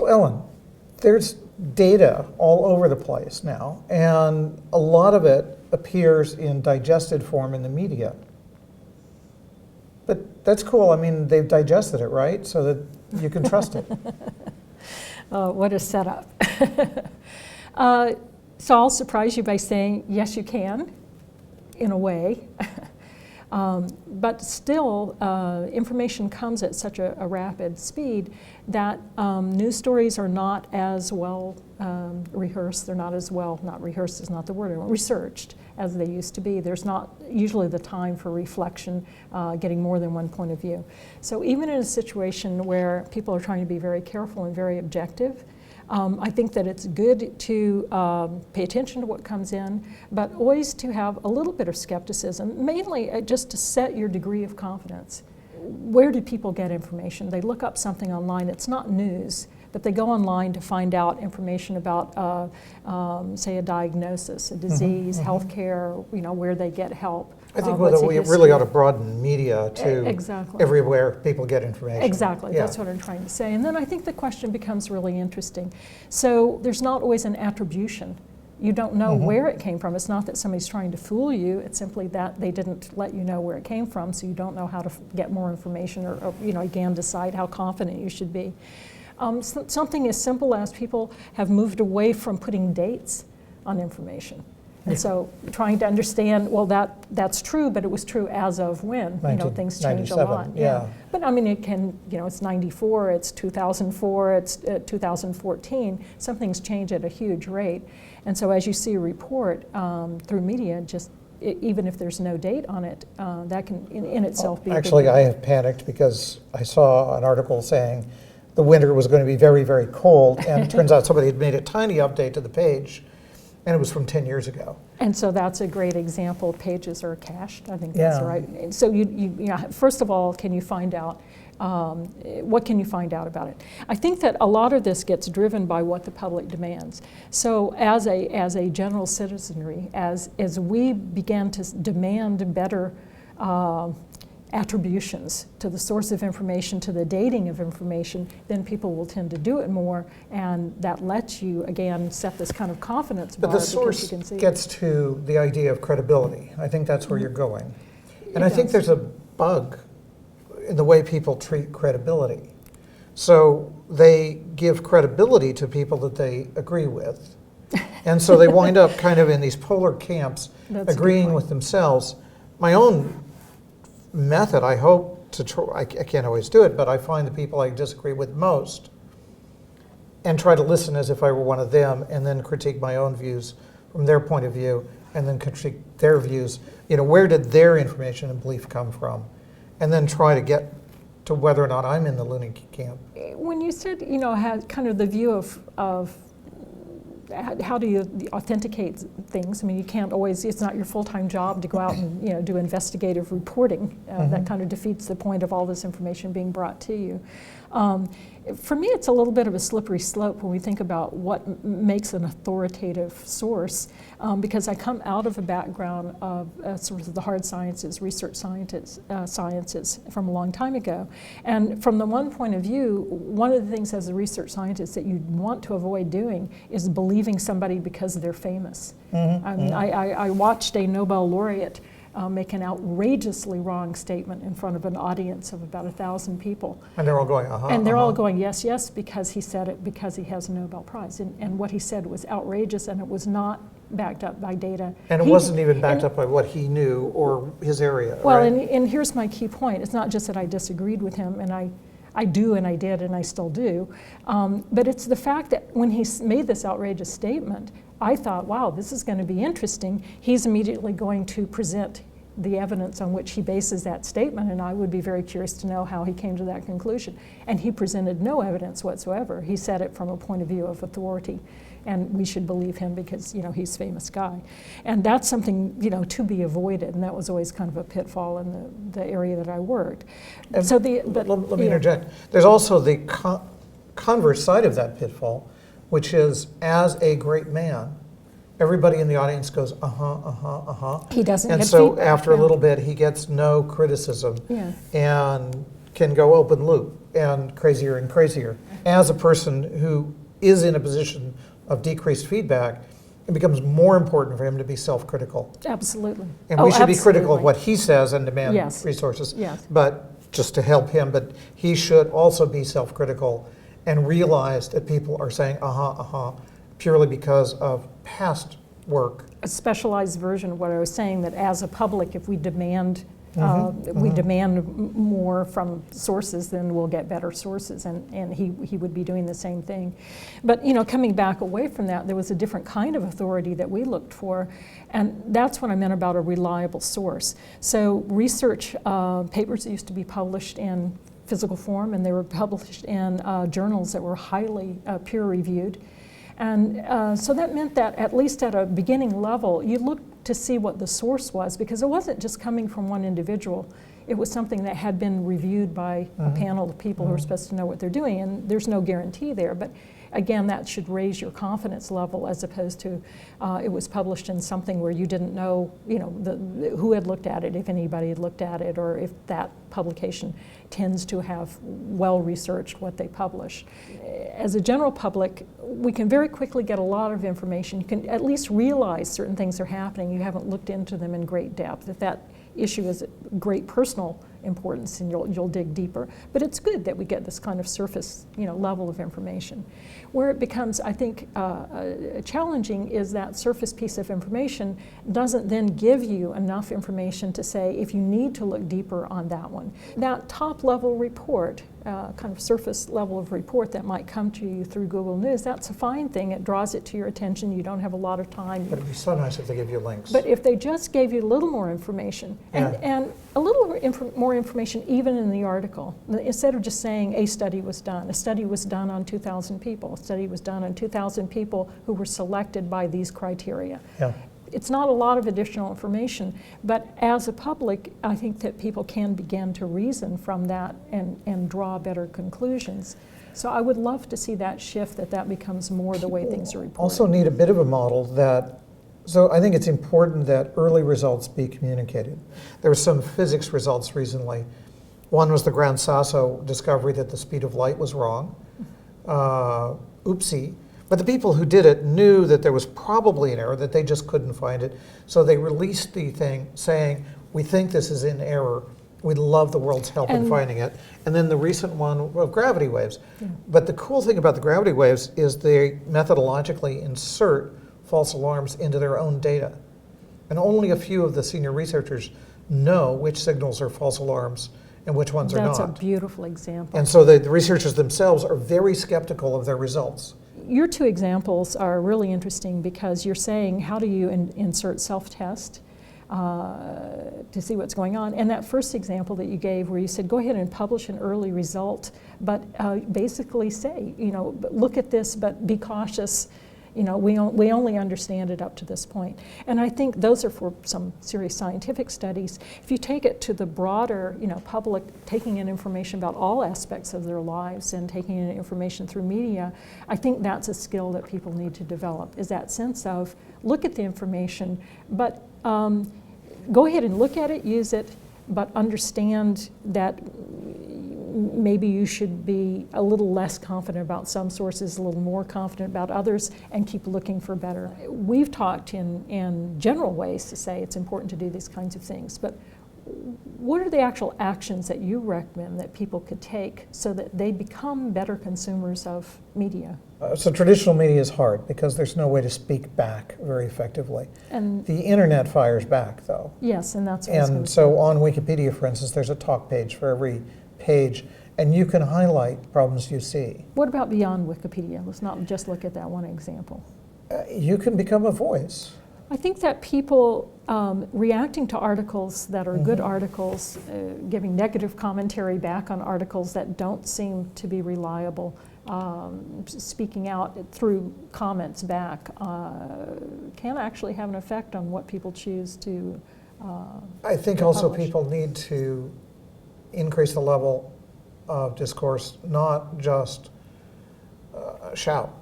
So Ellen, there's data all over the place now, and a lot of it appears in digested form in the media. But that's cool. I mean, they've digested it, right? So that you can trust it. What a setup. So I'll surprise you by saying, yes, you can, in a way. But still, information comes at such a rapid speed that news stories are not as well rehearsed. They're not as well, not rehearsed is not the word, researched as they used to be. There's not usually the time for reflection, getting more than one point of view. So even in a situation where people are trying to be very careful and very objective, I think that it's good to pay attention to what comes in, but always to have a little bit of skepticism, mainly just to set your degree of confidence. Where do people get information? They look up something online. It's not news, but they go online to find out information about, say, a diagnosis, a disease, healthcare, where they get help. I think we really ought to broaden media to everywhere people get information. Exactly, that's what I'm trying to say. And then I think the question becomes really interesting. So there's not always an attribution. You don't know where it came from. It's not that somebody's trying to fool you. It's simply that they didn't let you know where it came from, so you don't know how to get more information or again, decide how confident you should be. Something as simple as people have moved away from putting dates on information. And so trying to understand, well, that's true, but it was true as of when, things change a lot. Yeah. But I mean, it can, it's 94, it's 2004, it's 2014. Some things change at a huge rate. And so as you see a report through media, even if there's no date on it, that can in itself be Actually, I have panicked because I saw an article saying the winter was going to be very, very cold, and it turns out somebody had made a tiny update to the page, and it was from 10 years ago. And so that's a great example. Pages are cached. I think that's right. And so first of all, can you find out, what can you find out about it? I think that a lot of this gets driven by what the public demands. So as a general citizenry, as we began to demand better attributions to the source of information, to the dating of information, then people will tend to do it more, and that lets you, again, set this kind of confidence bar. But the source gets to the idea of credibility. I think that's where you're going. And I think there's a bug in the way people treat credibility. So they give credibility to people that they agree with. And so they wind up kind of in these polar camps, agreeing with themselves. My own method, I hope to try, I can't always do it, but I find the people I disagree with most and try to listen as if I were one of them, and then critique my own views from their point of view, and then critique their views. Where did their information and belief come from? And then try to get to whether or not I'm in the lunatic camp. When you said, had kind of the view of how do you authenticate things? I mean, you can't always, it's not your full-time job to go out and do investigative reporting. That kind of defeats the point of all this information being brought to you. For me, it's a little bit of a slippery slope when we think about what makes an authoritative source, because I come out of a background of sort of the hard sciences, research sciences from a long time ago. And from the one point of view, one of the things as a research scientist that you want to avoid doing is believing somebody because they're famous. I watched a Nobel laureate make an outrageously wrong statement in front of an audience of about 1,000 people. And they're all going, And they're all going, yes, yes, because he said it, because he has a Nobel Prize. And what he said was outrageous, and it was not backed up by data. And it wasn't even backed up by what he knew or his area. Well, right? and here's my key point. It's not just that I disagreed with him, and I do, and I did, and I still do. But it's the fact that when he made this outrageous statement, I thought, wow, this is going to be interesting. He's immediately going to present the evidence on which he bases that statement, and I would be very curious to know how he came to that conclusion. And he presented no evidence whatsoever. He said it from a point of view of authority, and we should believe him because he's a famous guy. And that's something to be avoided, and that was always kind of a pitfall in the area that I worked. And so let me interject. There's also the converse side of that pitfall, which is, as a great man, everybody in the audience goes, He doesn't and get so feedback, after a little bit, he gets no criticism. Yeah. And can go open loop and crazier. As a person who is in a position of decreased feedback, it becomes more important for him to be self-critical. Absolutely. And we should be critical of absolutely. what he says and demand Yes. resources. Yes. But just to help him, but he should also be self-critical and realize that people are saying, purely because of past work. A specialized version of what I was saying, that as a public, if we demand demand more from sources, then we'll get better sources, and he would be doing the same thing. But coming back away from that, there was a different kind of authority that we looked for, and that's what I meant about a reliable source. So research papers used to be published in physical form, and they were published in journals that were highly peer-reviewed. And so that meant that at least at a beginning level, you looked to see what the source was, because it wasn't just coming from one individual. It was something that had been reviewed by a panel of people who are supposed to know what they're doing, and there's no guarantee there. But again, that should raise your confidence level, as opposed to it was published in something where you didn't know, who had looked at it, if anybody had looked at it, or if that publication tends to have well-researched what they publish. As a general public, we can very quickly get a lot of information. You can at least realize certain things are happening. You haven't looked into them in great depth. If that issue is of great personal importance, and you'll dig deeper. But it's good that we get this kind of surface, level of information. Where it becomes, I think, challenging is that surface piece of information doesn't then give you enough information to say if you need to look deeper on that one. That top-level report, kind of surface level of report that might come to you through Google News, that's a fine thing. It draws it to your attention. You don't have a lot of time. But it'd be so nice if they give you links. But if they just gave you a little more information, and a little more information even in the article, instead of just saying a study was done on 2,000 people, a study was done on 2,000 people who were selected by these criteria. Yeah. It's not a lot of additional information, but as a public, I think that people can begin to reason from that and draw better conclusions. So I would love to see that shift, that becomes more the way things are reported. Also need a bit of a model so I think it's important that early results be communicated. There were some physics results recently. One was the Gran Sasso discovery that the speed of light was wrong. Oopsie. But the people who did it knew that there was probably an error, that they just couldn't find it. So they released the thing saying, we think this is in error. We'd love the world's help in finding it. And then the recent one of gravity waves. Yeah. But the cool thing about the gravity waves is they methodologically insert false alarms into their own data. And only a few of the senior researchers know which signals are false alarms and which ones are not. That's a beautiful example. And so the researchers themselves are very skeptical of their results. Your two examples are really interesting, because you're saying, how do you insert self-test to see what's going on? And that first example that you gave, where you said, go ahead and publish an early result, but basically say, look at this, but be cautious. We only understand it up to this point. And I think those are for some serious scientific studies. If you take it to the broader, public, taking in information about all aspects of their lives and taking in information through media, I think that's a skill that people need to develop, is that sense of look at the information, but go ahead and look at it, use it, but understand that maybe you should be a little less confident about some sources, a little more confident about others, and keep looking for better. We've talked in general ways to say it's important to do these kinds of things, but what are the actual actions that you recommend that people could take so that they become better consumers of media? So traditional media is hard because there's no way to speak back very effectively. And the internet fires back, though. Yes, and that's what I was going to say. So on Wikipedia, for instance, there's a talk page for every page, and you can highlight problems you see. What about beyond Wikipedia? Let's not just look at that one example. You can become a voice. I think that people reacting to articles that are good articles, giving negative commentary back on articles that don't seem to be reliable, speaking out through comments back, can actually have an effect on what people choose to I think also publish. People need to increase the level of discourse, not just shout,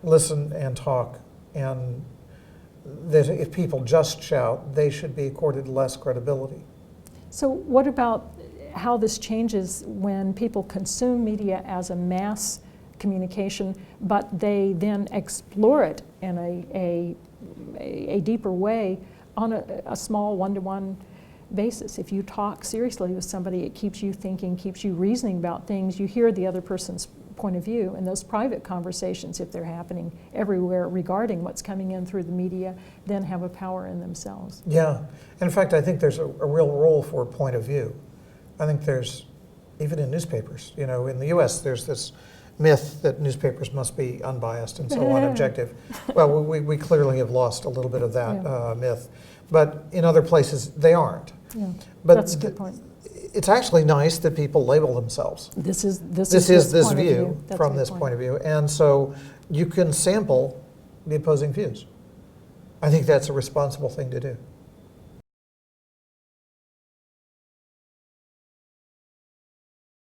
listen and talk, and that if people just shout, they should be accorded less credibility. So what about how this changes when people consume media as a mass communication, but they then explore it in a deeper way on a small one-to-one basis. If you talk seriously with somebody, it keeps you thinking, keeps you reasoning about things. You hear the other person's point of view, and those private conversations, if they're happening everywhere regarding what's coming in through the media, then have a power in themselves. Yeah. In fact, I think there's a real role for point of view. I think there's, even in newspapers, you know, in the US, there's this myth that newspapers must be unbiased and so on, objective. Well, we clearly have lost a little bit of that myth. But in other places, they aren't. Yeah, but that's a good point. It's actually nice that people label themselves. This is this point view from this point of view. And so you can sample the opposing views. I think that's a responsible thing to do.